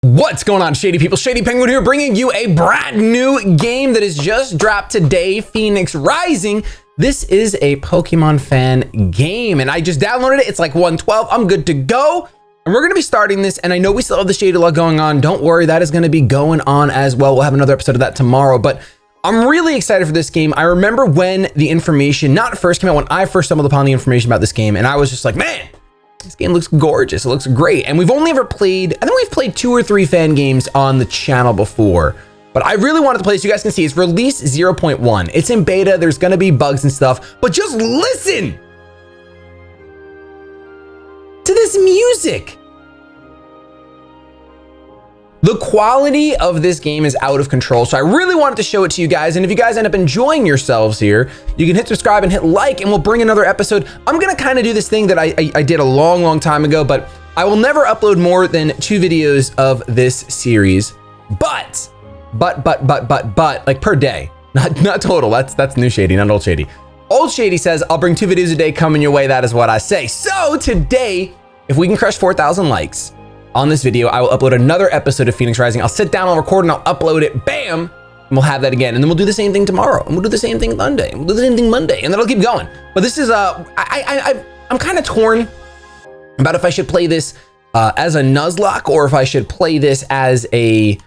What's going on, Shady people? ShadyPenguinn here, bringing you a brand new game that has just dropped today, Phoenix Rising. This is a Pokemon fan game, and I just downloaded it. It's like 112. I'm good to go. And we're going to be starting this, and I know we still have the Shady Log going on. Don't worry, that is going to be going on as well. We'll have another episode of that tomorrow, but I'm really excited for this game. I remember when the information, not first came out, when I first stumbled upon the information about this game, and I was just like, man, this game looks gorgeous. It looks great. And we've only ever played, I think we've played 2 or 3 fan games on the channel before, but I really wanted to play this. You guys can see it's release 0.1. It's in beta. There's going to be bugs and stuff, but just listen to this music. The quality of this game is out of control, so I really wanted to show it to you guys. And if you guys end up enjoying yourselves here, you can hit subscribe and hit like, and we'll bring another episode. I'm gonna kind of do this thing that I did a long time ago, but I will never upload more than 2 videos of this series. But like per day, not total. That's new Shady, not old Shady. Old Shady says I'll bring 2 videos a day coming your way. That is what I say. So today, if we can crush 4,000 likes on this video, I will upload another episode of Phoenix Rising. I'll sit down, I'll record, and I'll upload it. Bam! And we'll have that again. And then we'll do the same thing tomorrow. And we'll do the same thing Monday. And we'll do the same thing Monday. And then I'll keep going. But this is, I'm kind of torn about if I should play this as a Nuzlocke or if I should play this as a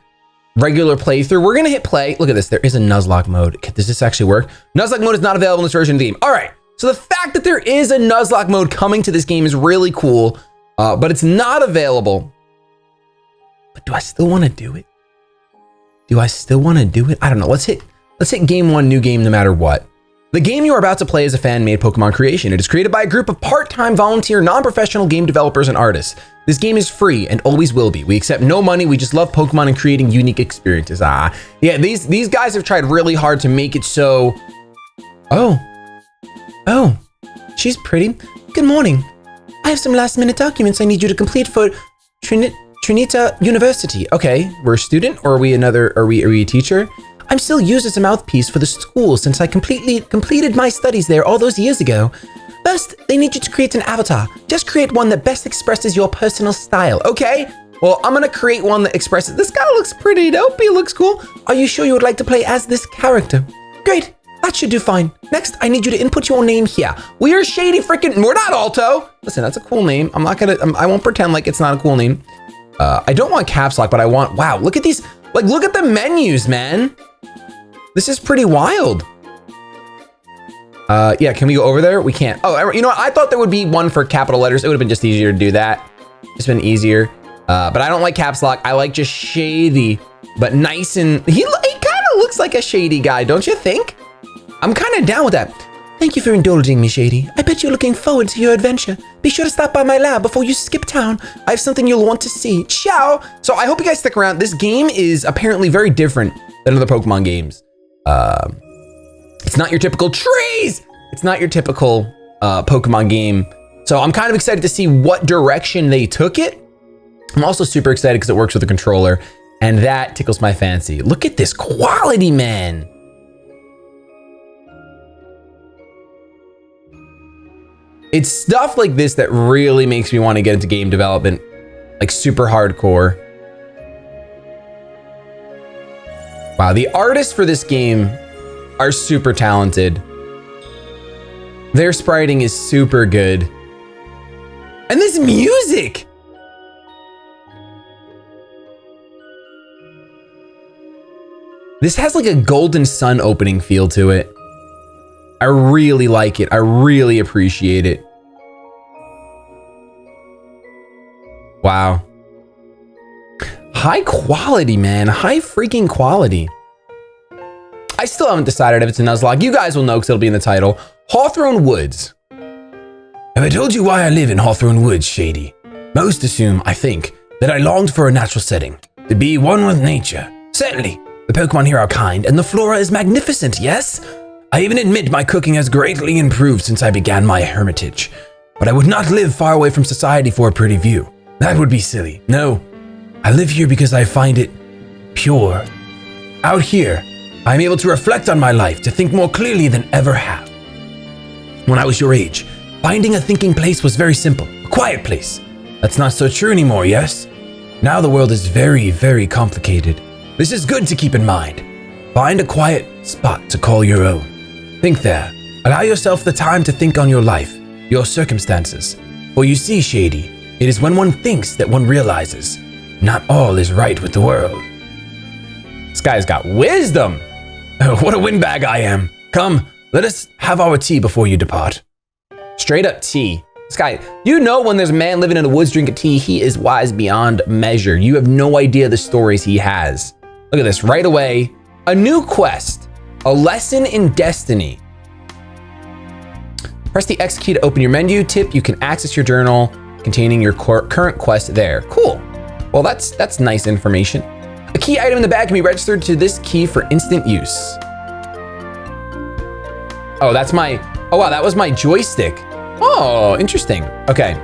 regular playthrough. We're going to hit play. Look at this. There is a Nuzlocke mode. Does this actually work? Nuzlocke mode is not available in this version of the game. All right. So the fact that there is a Nuzlocke mode coming to this game is really cool, but it's not available. But do I still want to do it? I don't know. Let's hit game 1, new game, no matter what. The game you are about to play is a fan-made Pokemon creation. It is created by a group of part-time volunteer, non-professional game developers and artists. This game is free and always will be. We accept no money. We just love Pokemon and creating unique experiences. Yeah, these guys have tried really hard to make it so. Oh, she's pretty. Good morning. I have some last-minute documents I need you to complete for Trinita University. Okay, we're a student, or are we a teacher? I'm still used as a mouthpiece for the school since I completed my studies there all those years ago. First, they need you to create an avatar. Just create one that best expresses your personal style. Okay, well, I'm gonna create one that expresses, this guy looks pretty dope, he looks cool. Are you sure you would like to play as this character? Great, that should do fine. Next, I need you to input your name here. We are Shady freaking, we're not Alto. Listen, that's a cool name. I won't pretend like it's not a cool name. I don't want caps lock, but I want, wow, look at these, like, look at the menus, man. This is pretty wild. Yeah, can we go over there? We can't. Oh, you know what? I thought there would be one for capital letters. It would have been just easier to do that. It's been easier. But I don't like caps lock. I like just Shady, but nice, and he kind of looks like a Shady guy, don't you think? I'm kind of down with that. Thank you for indulging me, Shady. I bet you're looking forward to your adventure. Be sure to stop by my lab before you skip town. I have something you'll want to see. Ciao! So I hope you guys stick around. This game is apparently very different than other Pokemon games. It's not your typical trees! It's not your typical Pokemon game. So I'm kind of excited to see what direction they took it. I'm also super excited because it works with the controller, and that tickles my fancy. Look at this quality, man. It's stuff like this that really makes me want to get into game development, like super hardcore. Wow, the artists for this game are super talented. Their spriting is super good. And this music! This has like a Golden Sun opening feel to it. I really like it. I really appreciate it. Wow. High quality, man. High freaking quality. I still haven't decided if it's a Nuzlocke. You guys will know because it'll be in the title. Hawthorne Woods. Have I told you why I live in Hawthorne Woods, Shady? Most assume, I think, that I longed for a natural setting. To be one with nature. Certainly, the Pokemon here are kind and the flora is magnificent, yes? I even admit my cooking has greatly improved since I began my hermitage. But I would not live far away from society for a pretty view. That would be silly. No, I live here because I find it pure. Out here, I am able to reflect on my life, to think more clearly than ever have. When I was your age, finding a thinking place was very simple. A quiet place. That's not so true anymore, yes? Now the world is very, very complicated. This is good to keep in mind. Find a quiet spot to call your own. Think there. Allow yourself the time to think on your life, your circumstances. For you see, Shady, it is when one thinks that one realizes not all is right with the world. This guy's got wisdom. What a windbag I am. Come, let us have our tea before you depart. Straight up tea. This guy, you know when there's a man living in the woods drinking tea, he is wise beyond measure. You have no idea the stories he has. Look at this, right away. A new quest, a lesson in destiny. Press the X key to open your menu. Tip, you can access your journal containing your current quest there. Cool. Well, that's nice information. A key item in the bag can be registered to this key for instant use. Oh, oh wow, that was my joystick. Oh, interesting. Okay.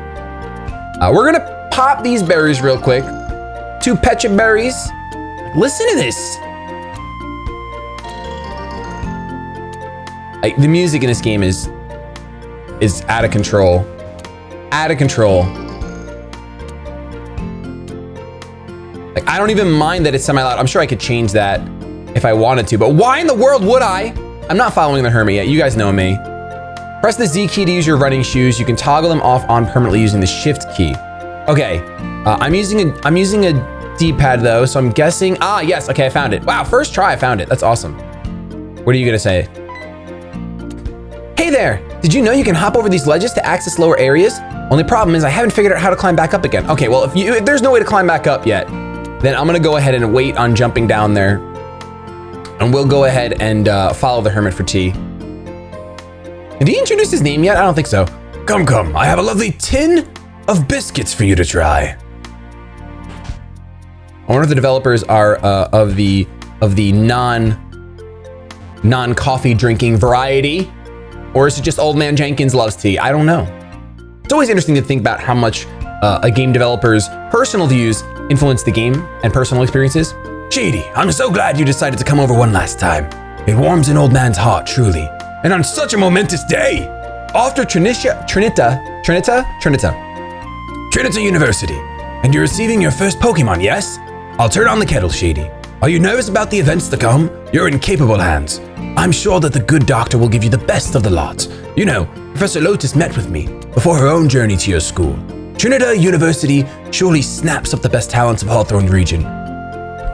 We're gonna pop these berries real quick. 2 pecha berries. Listen to this. The music in this game is out of control. Out of control. Like, I don't even mind that it's semi-loud. I'm sure I could change that if I wanted to, but why in the world would I? I'm not following the hermit yet. You guys know me. Press the Z key to use your running shoes. You can toggle them off on permanently using the shift key. Okay, I'm using a D-pad though, so I'm guessing, yes, okay, I found it. Wow, first try, I found it. That's awesome. What are you gonna say? Hey there, did you know you can hop over these ledges to access lower areas? Only problem is I haven't figured out how to climb back up again. Okay, well, if there's no way to climb back up yet, then I'm gonna go ahead and wait on jumping down there. And we'll go ahead and follow the hermit for tea. Did he introduce his name yet? I don't think so. Come, come, I have a lovely tin of biscuits for you to try. I wonder if the developers are of the non-coffee drinking variety, or is it just Old Man Jenkins loves tea? I don't know. It's always interesting to think about how much a game developer's personal views influence the game and personal experiences. Shady, I'm so glad you decided to come over one last time. It warms an old man's heart, truly. And on such a momentous day. After Trinita University. And you're receiving your first Pokemon, yes? I'll turn on the kettle, Shady. Are you nervous about the events to come? You're in capable hands. I'm sure that the good doctor will give you the best of the lot. You know, Professor Lotus met with me before her own journey to your school. Trinita University surely snaps up the best talents of Hawthorne region.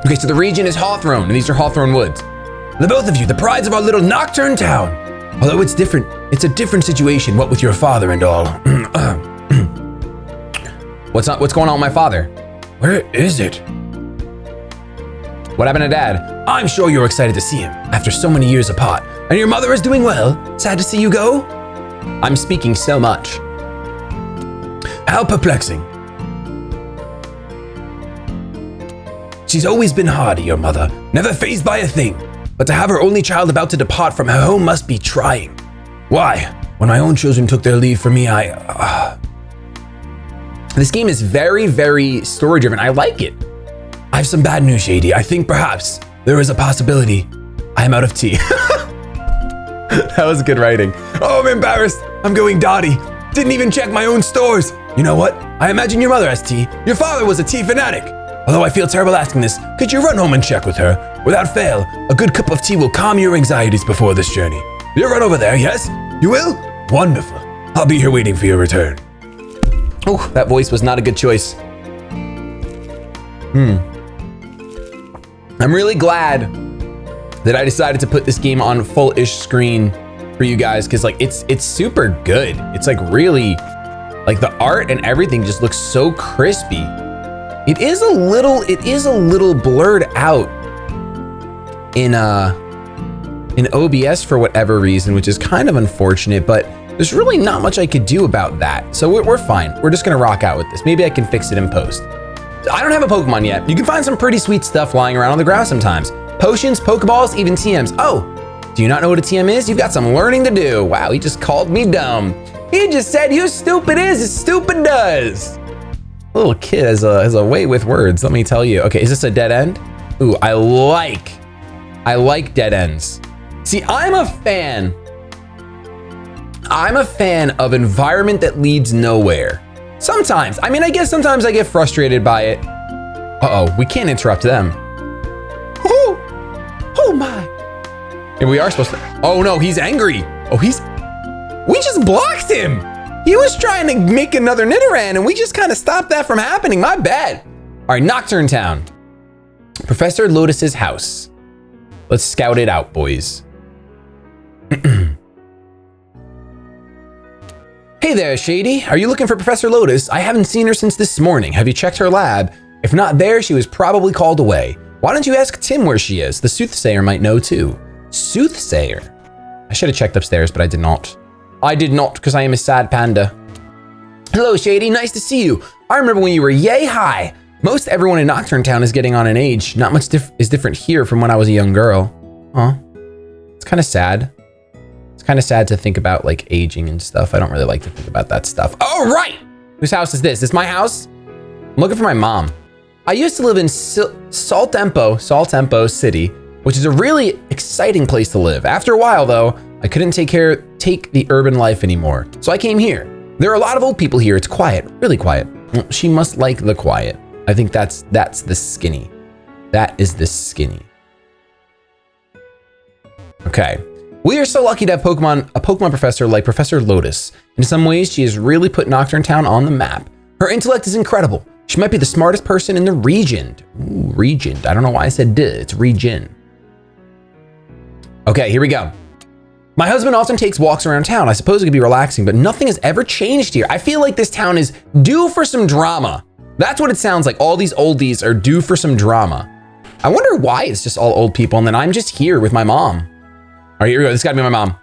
Okay, so the region is Hawthorne, and these are Hawthorne Woods. The both of you, the prides of our little nocturne town. Although it's different, it's a different situation, what with your father and all. What's going on with my father? Where is it? What happened to Dad? I'm sure you're excited to see him after so many years apart. And your mother is doing well. Sad to see you go. I'm speaking so much. How perplexing. She's always been hardy, your mother, never fazed by a thing. But to have her only child about to depart from her home must be trying. Why? When my own children took their leave for me, This game is very, very story-driven. I like it. I have some bad news, Shady. I think perhaps there is a possibility I am out of tea. That was good writing. Oh, I'm embarrassed. I'm going dotty. Didn't even check my own stores. You know what? I imagine your mother has tea. Your father was a tea fanatic. Although I feel terrible asking this, could you run home and check with her? Without fail, a good cup of tea will calm your anxieties before this journey. You'll run over there, yes? You will? Wonderful. I'll be here waiting for your return. Oh, that voice was not a good choice. I'm really glad that I decided to put this game on full-ish screen for you guys, because like it's super good. It's like really, like the art and everything just looks so crispy. It is a little blurred out in OBS for whatever reason, which is kind of unfortunate, but there's really not much I could do about that. So we're fine. We're just gonna rock out with this. Maybe I can fix it in post. I don't have a Pokemon yet. You can find some pretty sweet stuff lying around on the ground sometimes. Potions, Pokeballs, even TMs. Oh, do you not know what a TM is? You've got some learning to do. Wow, he just called me dumb. He just said you stupid is as stupid does. Little kid has a way with words, let me tell you. Okay, is this a dead end? Ooh, I like dead ends. See, I'm a fan of environment that leads nowhere. Sometimes, I mean, I guess sometimes I get frustrated by it, Uh-oh, we can't interrupt them. Oh my. And we are supposed to, oh no, he's angry. Oh, we just blocked him. He was trying to make another Nidoran and we just kind of stopped that from happening. My bad. All right, Nocturne Town. Professor Lotus's house. Let's scout it out, boys. Hey there, Shady. Are you looking for Professor Lotus? I haven't seen her since this morning. Have you checked her lab? If not there, she was probably called away. Why don't you ask Tim where she is? The soothsayer might know too. Soothsayer? I should have checked upstairs, but I did not. I did not, because I am a sad panda. Hello, Shady. Nice to see you. I remember when you were yay high. Most everyone in Nocturne Town is getting on in age. Not much is different here from when I was a young girl. Huh? It's kind of sad. It's kind of sad to think about like aging and stuff. I don't really like to think about that stuff. Oh, right. Whose house is this? Is this my house? I'm looking for my mom. I used to live in Saltempo City, which is a really exciting place to live. After a while though, I couldn't take the urban life anymore. So I came here. There are a lot of old people here. It's quiet, really quiet. She must like the quiet. I think that's the skinny. That is the skinny. Okay. We are so lucky to have a Pokemon professor like Professor Lotus. In some ways, she has really put Nocturne Town on the map. Her intellect is incredible. She might be the smartest person in the region. Ooh, region. I don't know why I said duh. It's region. Okay, here we go. My husband often takes walks around town. I suppose it could be relaxing, but nothing has ever changed here. I feel like this town is due for some drama. That's what it sounds like. All these oldies are due for some drama. I wonder why it's just all old people and then I'm just here with my mom. All right, here we go. This gotta be my mom.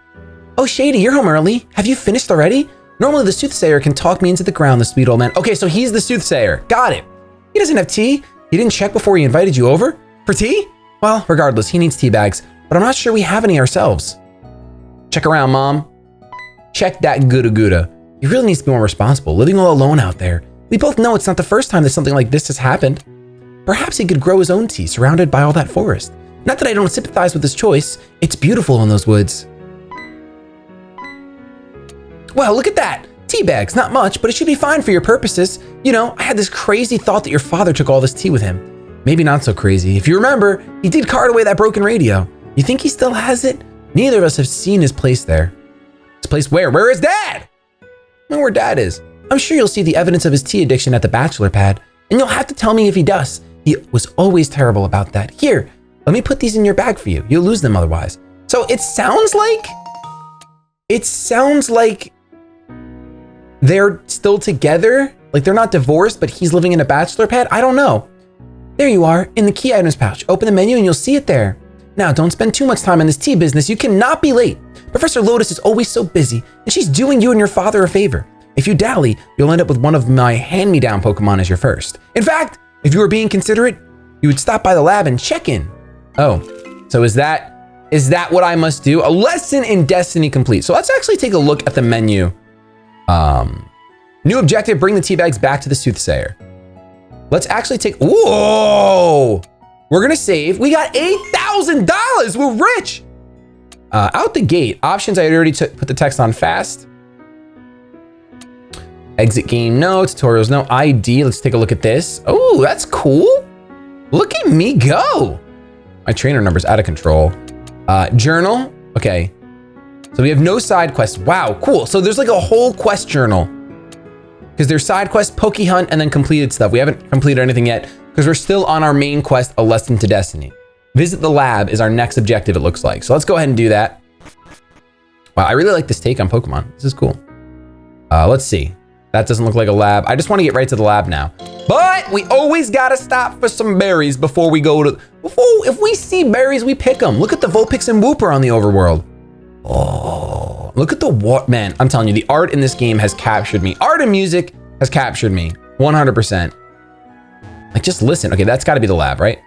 Oh, Shady, you're home early. Have you finished already? Normally the soothsayer can talk me into the ground, the sweet old man. Okay, so he's the soothsayer. Got it. He doesn't have tea. He didn't check before he invited you over? For tea? Well, regardless, he needs tea bags, but I'm not sure we have any ourselves. Check around, Mom. Check that gouda. He really needs to be more responsible, living all alone out there. We both know it's not the first time that something like this has happened. Perhaps he could grow his own tea surrounded by all that forest. Not that I don't sympathize with his choice. It's beautiful in those woods. Well, look at that. Tea bags, not much, but it should be fine for your purposes. You know, I had this crazy thought that your father took all this tea with him. Maybe not so crazy. If you remember, he did cart away that broken radio. You think he still has it? Neither of us have seen his place there. His place where? Where is Dad? I know where Dad is. I'm sure you'll see the evidence of his tea addiction at the bachelor pad, and you'll have to tell me if he does. He was always terrible about that. Here, let me put these in your bag for you. You'll lose them otherwise. So it sounds like they're still together. Like they're not divorced, but he's living in a bachelor pad. I don't know. There you are in the key items pouch. Open the menu and you'll see it there. Now, don't spend too much time in this tea business. You cannot be late. Professor Lotus is always so busy, and she's doing you and your father a favor. If you dally, you'll end up with one of my hand-me-down Pokemon as your first. In fact, if you were being considerate, you would stop by the lab and check in. Oh, so is that what I must do? A lesson in Destiny complete. So let's actually take a look at the menu. New objective, bring the tea bags back to the soothsayer. Let's actually take, whoa! We're gonna save. We got $8,000. We're rich. Out the gate, options. I already put the text on fast. Exit game, no. Tutorials, no. ID, let's take a look at this. Oh, that's cool. Look at me go. My trainer number's out of control. Journal, okay. So we have no side quests. Wow, cool. So there's like a whole quest journal. Because there's side quest, Poke Hunt, and then completed stuff. We haven't completed anything yet because we're still on our main quest, A Lesson to Destiny. Visit the lab is our next objective, it looks like. So let's go ahead and do that. Wow, I really like this take on Pokemon. This is cool. Let's see. That doesn't look like a lab. I just want to get right to the lab now. But we always gotta stop for some berries before we go to, if we see berries, we pick them. Look at the Vulpix and Wooper on the overworld. Oh, look at the what, man. I'm telling you, the art in this game has captured me. Art and music has captured me 100%. Like just listen. Okay, that's gotta be the lab, right?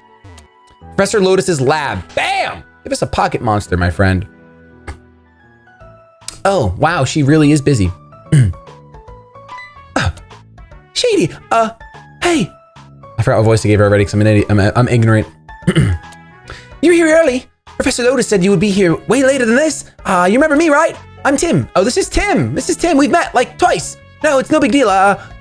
Professor Lotus's lab. Bam! Give us a pocket monster, my friend. Oh, wow, she really is busy. Shady, hey. I forgot what voice I gave her already because I'm an idiot. I'm ignorant. You're here early. Professor Lotus said you would be here way later than this. You remember me, right? I'm Tim. Oh, this is Tim. This is Tim. We've met like twice. No, it's no big deal.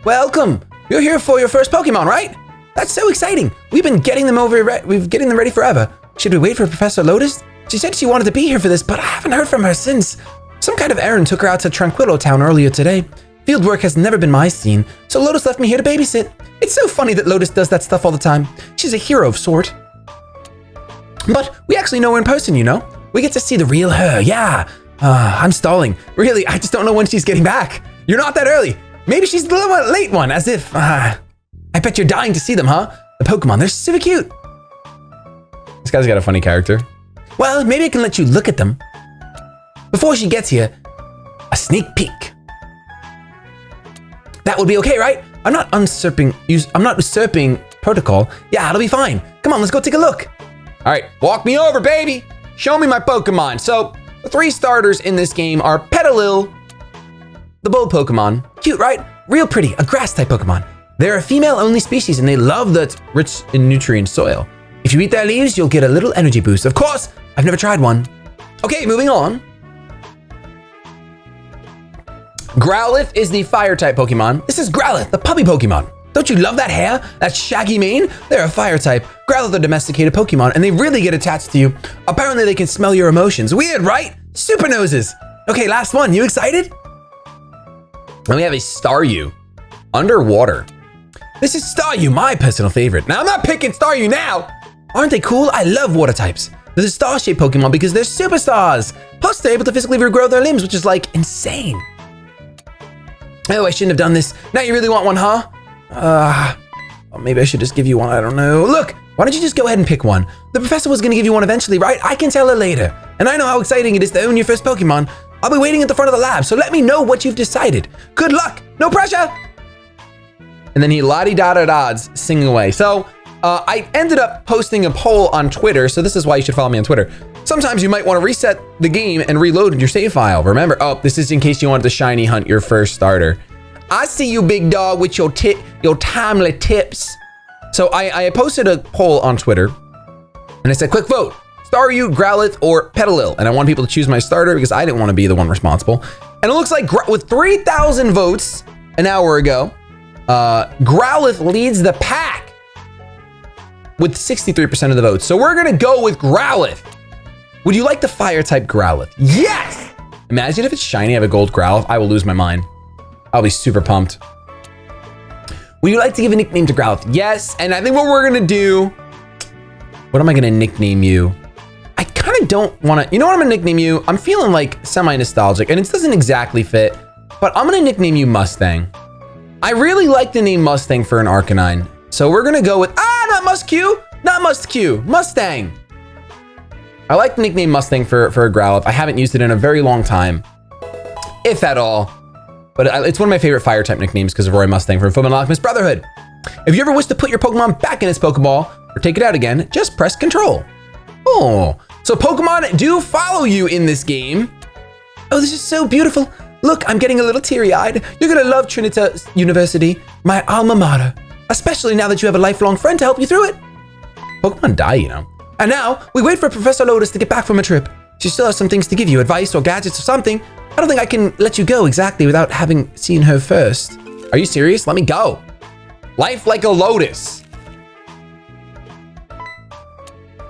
Welcome. You're here for your first Pokemon, right? That's so exciting. We've been getting them ready forever. Should we wait for Professor Lotus? She said she wanted to be here for this, but I haven't heard from her since. Some kind of errand took her out to Tranquillo Town earlier today. Field work has never been my scene, so Lotus left me here to babysit. It's so funny that Lotus does that stuff all the time. She's a hero of sort. But we actually know her in person, you know? We get to see the real her, yeah. I'm stalling. Really, I just don't know when she's getting back. You're not that early. Maybe she's the late one, as if, I bet you're dying to see them, huh? The Pokemon, they're super cute. This guy's got a funny character. Well, maybe I can let you look at them. Before she gets here, a sneak peek. That would be okay, right? I'm not usurping protocol. Yeah, it'll be fine. Come on, let's go take a look. All right, walk me over, baby. Show me my Pokemon. So, the 3 starters in this game are Petalil, the bull Pokemon. Cute, right? Real pretty, a grass-type Pokemon. They're a female-only species, and they love the rich in nutrient soil. If you eat their leaves, you'll get a little energy boost. Of course, I've never tried one. Okay, moving on. Growlithe is the fire-type Pokemon. This is Growlithe, the puppy Pokemon. Don't you love that hair? That shaggy mane? They're a fire-type. Growlithe are domesticated Pokemon, and they really get attached to you. Apparently, they can smell your emotions. Weird, right? Super noses. Okay, last one. You excited? And we have a Staryu. Underwater. This is Staryu, my personal favorite. Now, I'm not picking Staryu now. Aren't they cool? I love water types. They're the star-shaped Pokemon because they're superstars. Plus, they're able to physically regrow their limbs, which is, like, insane. Oh, I shouldn't have done this. Now you really want one, huh? Well, maybe I should just give you one. I don't know. Look, why don't you just go ahead and pick one? The professor was going to give you one eventually, right? I can tell her later. And I know how exciting it is to own your first Pokemon. I'll be waiting at the front of the lab, so let me know what you've decided. Good luck. No pressure. And then he la-di-da-da-dads singing away. So I ended up posting a poll on Twitter, so this is why you should follow me on Twitter. Sometimes you might want to reset the game and reload your save file. Remember, this is in case you wanted to shiny hunt your first starter. I see you, big dog, with your timely tips. So I posted a poll on Twitter, and I said, quick vote, Staryu, Growlithe, or Petalil. And I want people to choose my starter because I didn't want to be the one responsible. And it looks like with 3,000 votes an hour ago, Growlithe leads the pack with 63% of the votes. So we're going to go with Growlithe. Would you like the fire-type Growlithe? Yes! Imagine if it's shiny, I have a gold Growlithe. I will lose my mind. I'll be super pumped. Would you like to give a nickname to Growlithe? Yes, and I think what we're gonna do, what am I gonna nickname you? I kind of don't wanna, you know what I'm gonna nickname you? I'm feeling like semi-nostalgic, and it doesn't exactly fit, but I'm gonna nickname you Mustang. I really like the name Mustang for an Arcanine, so we're gonna go with, not Muskew, not Muskew, Mustang. I like the nickname Mustang for a Growlithe. I haven't used it in a very long time, if at all. But it's one of my favorite fire-type nicknames because of Roy Mustang from Fullmetal Alchemist Brotherhood. If you ever wish to put your Pokemon back in its Pokeball or take it out again, just press Control. Oh, so Pokemon do follow you in this game. Oh, this is so beautiful. Look, I'm getting a little teary-eyed. You're gonna love Trinita University, my alma mater, especially now that you have a lifelong friend to help you through it. Pokemon die, you know. And now, we wait for Professor Lotus to get back from a trip. She still has some things to give you, advice or gadgets or something. I don't think I can let you go exactly without having seen her first. Are you serious? Let me go. Life like a lotus.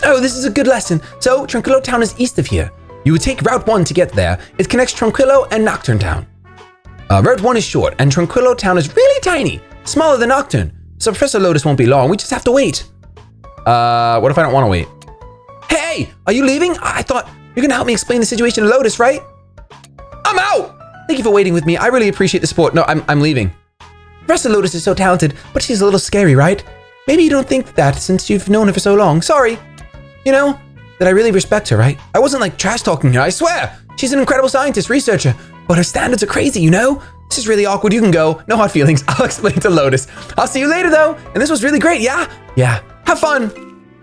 Oh, this is a good lesson. So, Tranquillo Town is east of here. You would take Route 1 to get there. It connects Tranquillo and Nocturne Town. Route 1 is short, and Tranquillo Town is really tiny, smaller than Nocturne. So Professor Lotus won't be long. We just have to wait. What if I don't want to wait? Hey, are you leaving? I thought you're gonna help me explain the situation to Lotus, right? I'm out! Thank you for waiting with me. I really appreciate the support. No, I'm leaving. Professor Lotus is so talented, but she's a little scary, right? Maybe you don't think that since you've known her for so long. Sorry. You know, that I really respect her, right? I wasn't like trash talking her, I swear. She's an incredible scientist, researcher, but her standards are crazy, you know? This is really awkward. You can go. No hard feelings. I'll explain to Lotus. I'll see you later, though. And this was really great, yeah? Yeah. Have fun.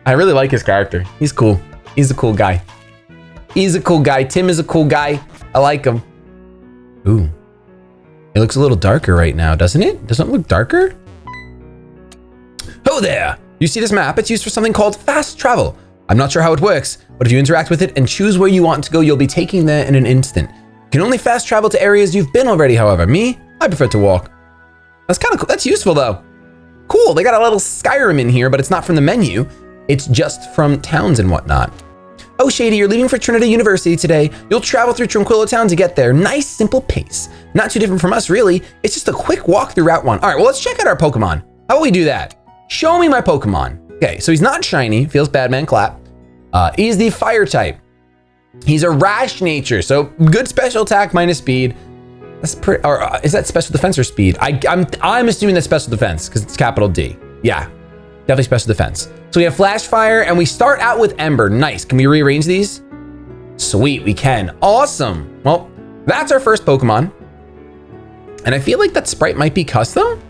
I really like his character. He's cool. He's a cool guy. He's a cool guy. Tim is a cool guy. I like him. Ooh. It looks a little darker right now, doesn't it? Doesn't it look darker? Oh there! You see this map? It's used for something called fast travel. I'm not sure how it works, but if you interact with it and choose where you want to go, you'll be taken there in an instant. You can only fast travel to areas you've been already, however. Me, I prefer to walk. That's kind of cool. That's useful, though. Cool, they got a little Skyrim in here, but it's not from the menu. It's just from towns and whatnot. Oh, Shady, you're leaving for Trinity University today. You'll travel through Tranquillo Town to get there. Nice, simple pace. Not too different from us, really. It's just a quick walk through Route 1. All right, well, let's check out our Pokemon. How about we do that? Show me my Pokemon. Okay, so he's not shiny. Feels bad, man, clap. He's the fire type. He's a rash nature, so good special attack minus speed. That's pretty, or is that special defense or speed? I'm assuming that's special defense because it's capital D. Yeah, definitely special defense. So we have Flash Fire and we start out with Ember. Nice. Can we rearrange these? Sweet, we can. Awesome. Well, that's our first Pokemon. And I feel like that sprite might be custom.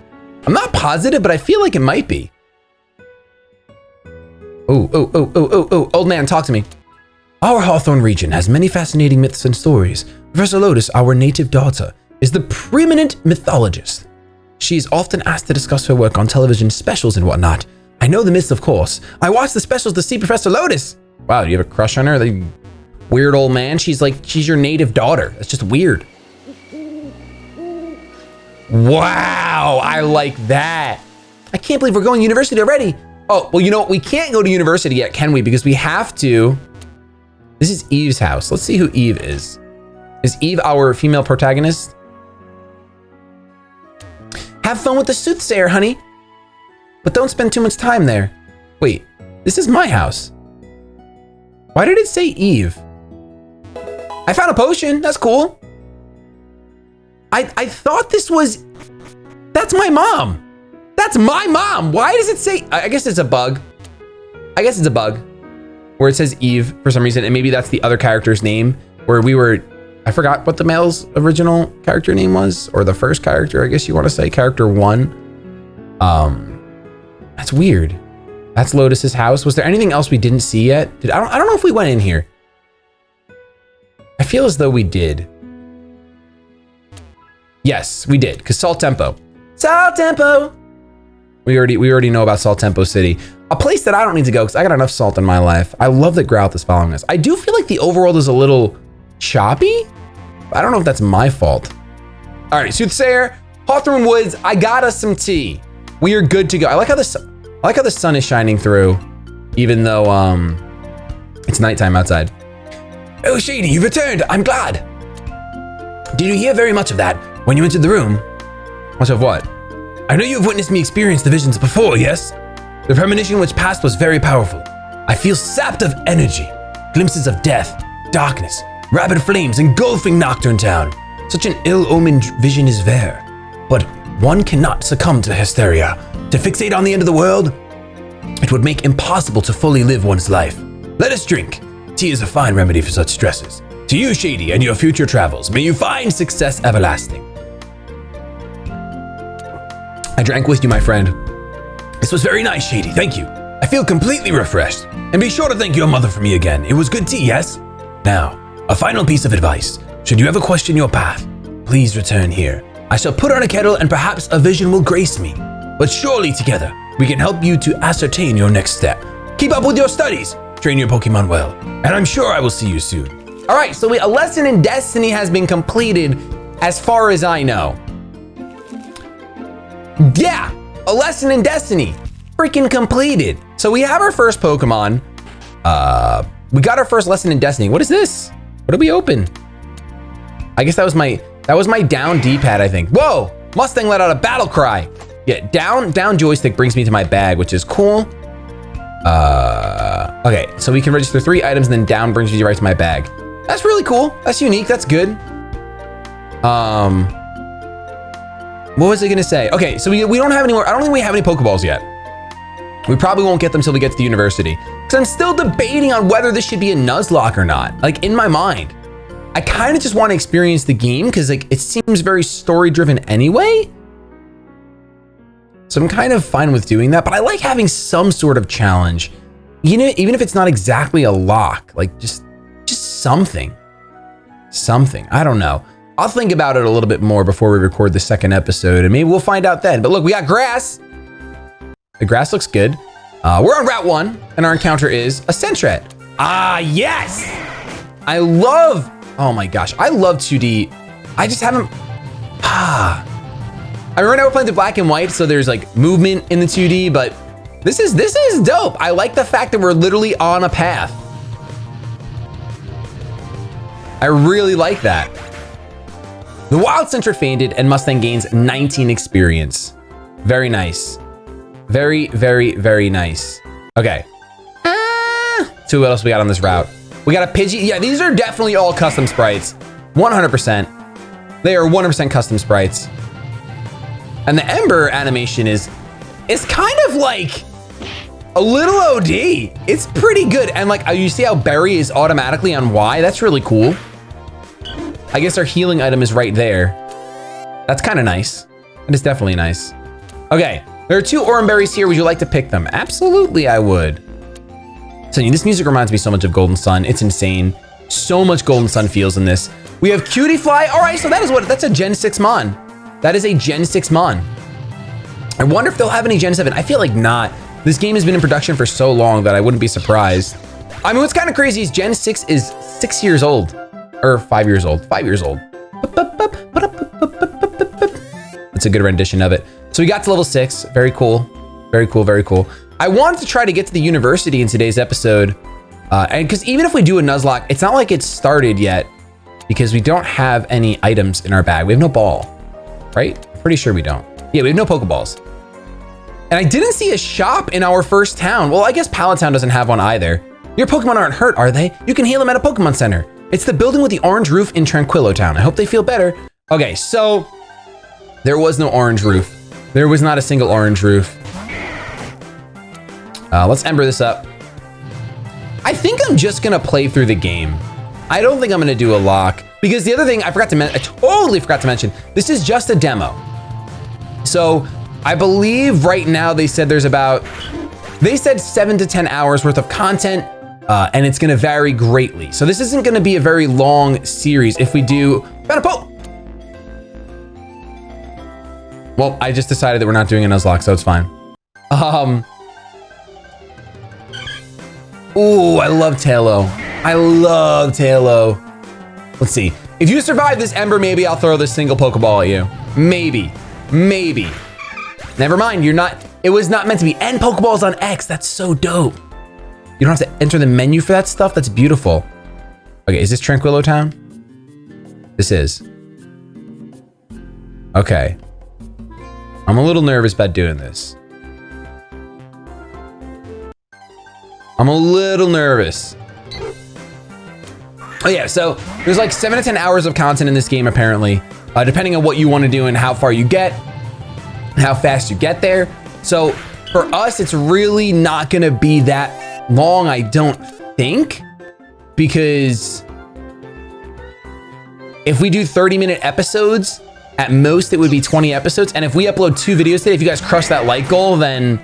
I'm not positive, but I feel like it might be. Oh, old man, talk to me. Our Hawthorne region has many fascinating myths and stories. Professor Lotus, our native daughter, is the preeminent mythologist. She is often asked to discuss her work on television specials and whatnot. I know the myths, of course. I watch the specials to see Professor Lotus. Wow, you have a crush on her? The weird old man? She's your native daughter. That's just weird. Wow, I like that. I can't believe we're going to university already. Oh, well, you know what? We can't go to university yet, can we? Because we have to. This is Eve's house. Let's see who Eve is. Is Eve our female protagonist? Have fun with the soothsayer, honey. But don't spend too much time there. Wait, this is my house. Why did it say Eve? I found a potion. That's cool. I thought this was... That's my mom. That's my mom. Why does it say... I guess it's a bug. I guess it's a bug. Where it says Eve for some reason. And maybe that's the other character's name. Where we were... I forgot what the male's original character name was. Or the first character, I guess you want to say. Character 1. That's weird. That's Lotus's house. Was there anything else we didn't see yet? I don't know if we went in here. I feel as though we did. Yes, we did. Because Salt Tempo. Salt Tempo! We already know about Salt Tempo City. A place that I don't need to go because I got enough salt in my life. I love that Growlithe is following us. I do feel like the overworld is a little choppy. I don't know if that's my fault. All right, Soothsayer, Hawthorne Woods, I got us some tea. We are good to go. I like how the sun is shining through, even though it's nighttime outside. Oh, Shady, you've returned. I'm glad. Did you hear very much of that when you entered the room? Much of what? I know you have witnessed me experience the visions before, yes? The premonition which passed was very powerful. I feel sapped of energy, glimpses of death, darkness, rapid flames engulfing Nocturne Town. Such an ill-omened vision is there, but one cannot succumb to hysteria. To fixate on the end of the world, it would make impossible to fully live one's life. Let us drink. Tea is a fine remedy for such stresses. To you, Shady, and your future travels, may you find success everlasting. I drank with you, my friend. This was very nice, Shady, thank you. I feel completely refreshed. And be sure to thank your mother for me again. It was good tea, yes? Now, a final piece of advice. Should you ever question your path, please return here. I shall put on a kettle and perhaps a vision will grace me. But surely together, we can help you to ascertain your next step. Keep up with your studies, train your Pokemon well, and I'm sure I will see you soon. All right, so a lesson in Destiny has been completed as far as I know. Yeah, a lesson in Destiny, freaking completed. So we have our first Pokemon. We got our first lesson in Destiny. What is this? What did we open? I guess that was my down D-pad, I think. Whoa, Mustang let out a battle cry. Yeah, down joystick brings me to my bag, which is cool. Okay, so we can register 3 items and then down brings you right to my bag. That's really cool. That's unique. That's good. What was I gonna say? Okay, so we don't have any more. I don't think we have any Pokeballs yet. We probably won't get them until we get to the university. Because I'm still debating on whether this should be a Nuzlocke or not. Like, in my mind. I kind of just want to experience the game because like it seems very story driven anyway. So I'm kind of fine with doing that, but I like having some sort of challenge. You know, even if it's not exactly a lock, like just something. Something. I don't know. I'll think about it a little bit more before we record the second episode and maybe we'll find out then. But look, we got grass. The grass looks good. We're on Route 1 and our encounter is a Sentret. Ah, yes! I love, oh my gosh, I love 2D. I just haven't, I remember now we're playing the black and white, so there's like movement in the 2D, but this is dope. I like the fact that we're literally on a path. I really like that. The Wild Center fainted and Mustang gains 19 experience. Very nice. Very, very, very nice. Okay. So what else we got on this route? We got a Pidgey. Yeah, these are definitely all custom sprites. 100%. They are 100% custom sprites. And the Ember animation is kind of like a little OD. It's pretty good. And like, you see how Berry is automatically on Y? That's really cool. I guess our healing item is right there. That's kind of nice. That is definitely nice. Okay, there are 2 Oran Berries here. Would you like to pick them? Absolutely, I would. So this music reminds me so much of Golden Sun. It's insane. So much Golden Sun feels in this. We have Cutie Fly. All right, so that's a Gen 6 Mon. That is a Gen 6 Mon. I wonder if they'll have any Gen 7. I feel like not. This game has been in production for so long that I wouldn't be surprised. I mean, what's kind of crazy is Gen 6 is 6 years old. Or 5 years old. 5 years old. That's a good rendition of it. So we got to level 6. Very cool. Very cool, very cool. I wanted to try to get to the university in today's episode. And because even if we do a Nuzlocke, it's not like it's started yet because we don't have any items in our bag. We have no ball, right? Pretty sure we don't. Yeah, we have no Pokeballs. And I didn't see a shop in our first town. Well, I guess Pallet Town doesn't have one either. Your Pokemon aren't hurt, are they? You can heal them at a Pokemon Center. It's the building with the orange roof in Tranquillo Town. I hope they feel better. Okay, so there was no orange roof. There was not a single orange roof. Let's Ember this up. I think I'm just gonna play through the game. I don't think I'm gonna do a lock because the other thing I totally forgot to mention, this is just a demo. So I believe right now they said they said 7 to 10 hours worth of content and it's gonna vary greatly. So this isn't gonna be a very long series if we do, well, I just decided that we're not doing a Nuzlocke, so it's fine. Ooh, I love Tailo. I love Tailo. Let's see. If you survive this Ember, maybe I'll throw this single Pokeball at you. Maybe. Maybe. Never mind, it was not meant to be. And Pokeballs on X, that's so dope. You don't have to enter the menu for that stuff? That's beautiful. Okay, is this Tranquillo Town? This is. Okay. I'm a little nervous about doing this. I'm a little nervous. Oh yeah, so there's like 7 to 10 hours of content in this game apparently, depending on what you want to do and how far you get, and how fast you get there. So for us, it's really not gonna be that long, I don't think, because if we do 30-minute episodes, at most it would be 20 episodes. And if we upload 2 videos today, if you guys crush that like goal, then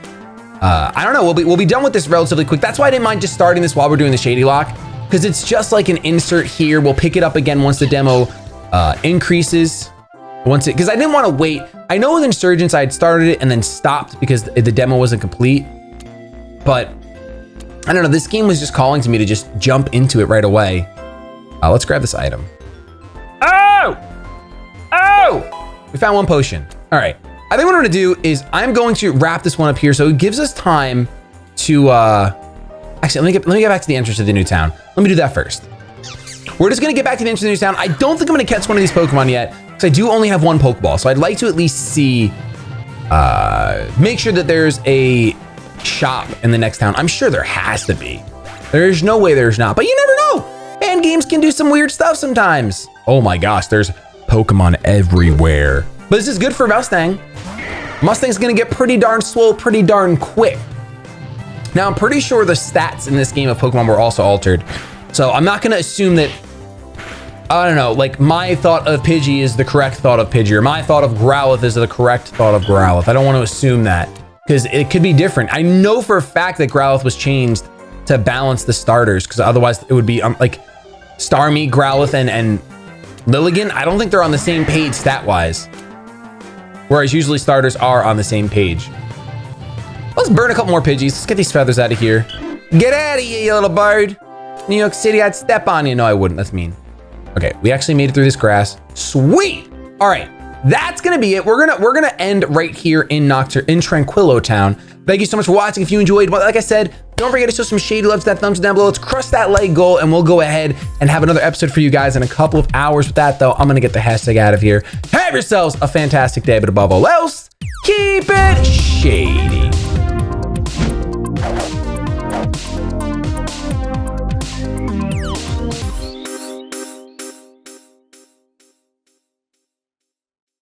I don't know, we'll be done with this relatively quick. That's why I didn't mind just starting this while we're doing the Shady Lock, because it's just like an insert here. We'll pick it up again once the demo increases. Because I didn't want to wait. I know with Insurgents I had started it and then stopped because the demo wasn't complete. But I don't know, this game was just calling to me to just jump into it right away. Let's grab this item. Oh! Oh! We found 1 potion. All right. I think what I'm gonna do is I'm going to wrap this one up here so it gives us time to, actually, let me get back to the entrance of the new town. Let me do that first. We're just gonna get back to the entrance of the new town. I don't think I'm gonna catch one of these Pokemon yet because I do only have 1 Pokeball. So I'd like to at least see, make sure that there's a shop in the next town. I'm sure there has to be. There's no way there's not, but you never know. Fan games can do some weird stuff sometimes. Oh my gosh, there's Pokemon everywhere. But this is good for Mustang. Mustang's gonna get pretty darn swole pretty darn quick. Now, I'm pretty sure the stats in this game of Pokemon were also altered. So I'm not gonna assume that, I don't know, like my thought of Pidgey is the correct thought of Pidgey, or my thought of Growlithe is the correct thought of Growlithe. I don't wanna assume that, because it could be different. I know for a fact that Growlithe was changed to balance the starters, because otherwise it would be like Starmie, Growlithe, and Lilligant. I don't think they're on the same page stat-wise. Whereas usually starters are on the same page. Let's burn a couple more Pidgeys. Let's get these feathers out of here. Get out of here, you little bird. New York City, I'd step on you. No, I wouldn't. That's mean. Okay, we actually made it through this grass. Sweet. All right, that's gonna be it. We're gonna end right here in Tranquillo Town. Thank you so much for watching. If you enjoyed, like I said, don't forget to show some shady love to that thumbs down below. Let's crush that like goal, and we'll go ahead and have another episode for you guys in a couple of hours. With that, though, I'm gonna get the hashtag out of here. Have yourselves a fantastic day, but above all else, keep it shady.